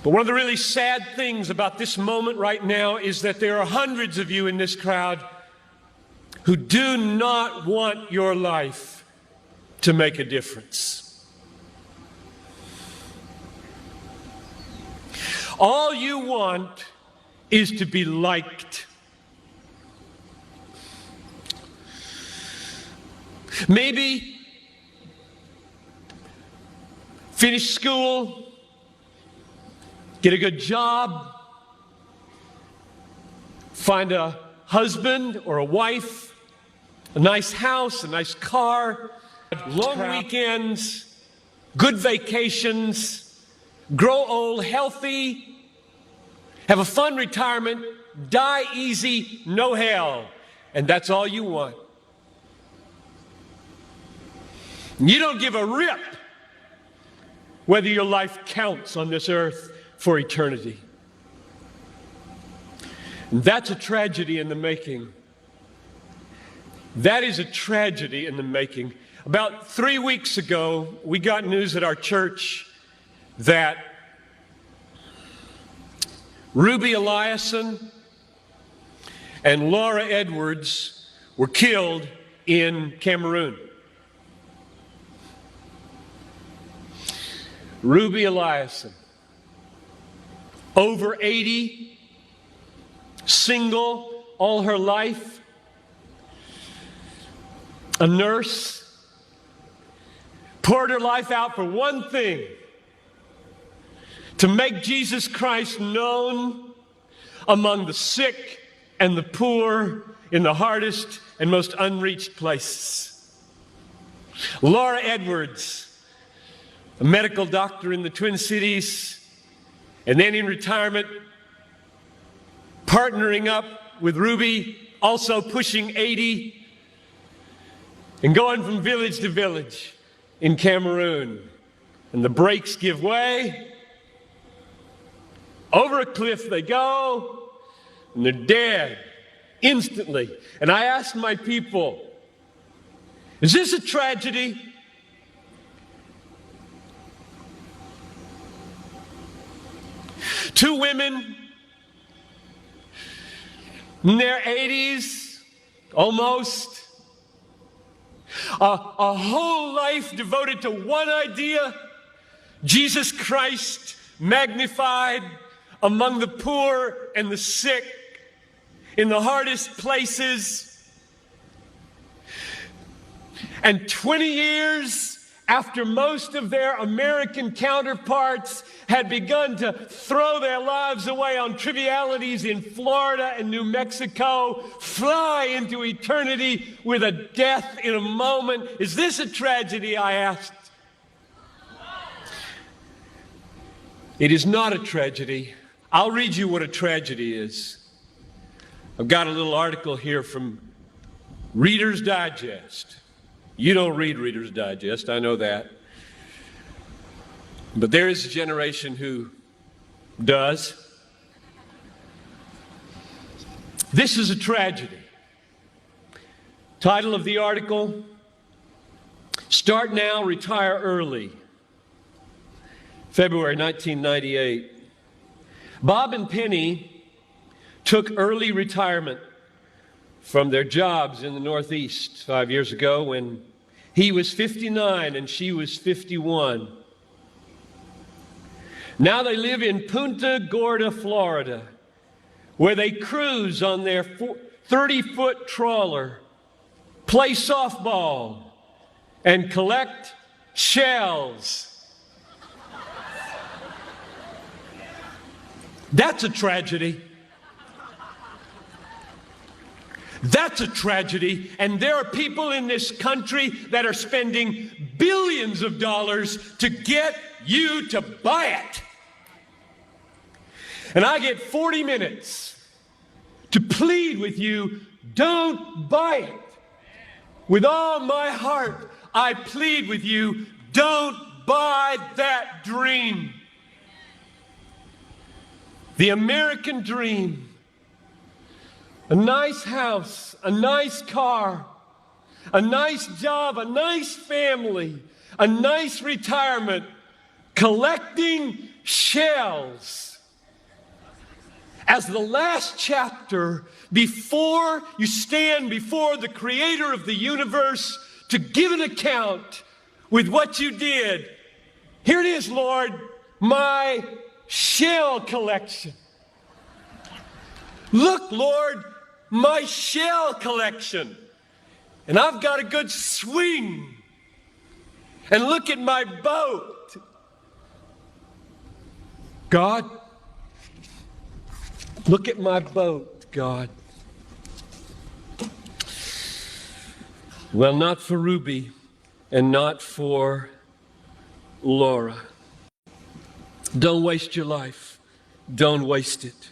But one of the really sad things about this moment right now is that there are hundreds of you in this crowd who do not want your life to make a difference. All you want is to be liked. Maybe finish school, get a good job, find a husband or a wife, a nice house, a nice car, long weekends, good vacations, grow old healthy, have a fun retirement, die easy, no hell. And that's all you want. You don't give a rip whether your life counts on this earth for eternity. And that's a tragedy in the making. That is a tragedy in the making. About 3 weeks ago, we got news at our church that Ruby Eliason and Laura Edwards were killed in Cameroon. Ruby Eliason, over 80, single all her life, a nurse, poured her life out for one thing: to make Jesus Christ known among the sick and the poor in the hardest and most unreached places. Laura Edwards, a medical doctor in the Twin Cities, and then in retirement, partnering up with Ruby, also pushing 80, and going from village to village in Cameroon. And the brakes give way. Over a cliff they go, and they're dead instantly. And I asked my people, is this a tragedy? Two women in their 80s, almost, a whole life devoted to one idea: Jesus Christ magnified among the poor and the sick, in the hardest places. And 20 years after most of their American counterparts had begun to throw their lives away on trivialities in Florida and New Mexico, fly into eternity with a death in a moment. Is this a tragedy, I asked? It is not a tragedy. I'll read you what a tragedy is. I've got a little article here from Reader's Digest. You don't read Reader's Digest, I know that. But there is a generation who does. This is a tragedy. Title of the article: Start Now, Retire Early. February 1998. Bob and Penny took early retirement from their jobs in the Northeast 5 years ago when he was 59 and she was 51. Now they live in Punta Gorda, Florida, where they cruise on their 30-foot trawler, play softball, and collect shells. That's a tragedy. That's a tragedy, and there are people in this country that are spending billions of dollars to get you to buy it. And I get 40 minutes to plead with you, don't buy it. With all my heart, I plead with you, don't buy that dream. The American dream. A nice house, a nice car, a nice job, a nice family, a nice retirement, collecting shells as the last chapter before you stand before the Creator of the universe to give an account with what you did. Here it is, Lord, my shell collection. Look, Lord, my shell collection. And I've got a good swing. And look at my boat. God, look at my boat, God. Well, not for Ruby and not for Laura. Don't waste your life. Don't waste it.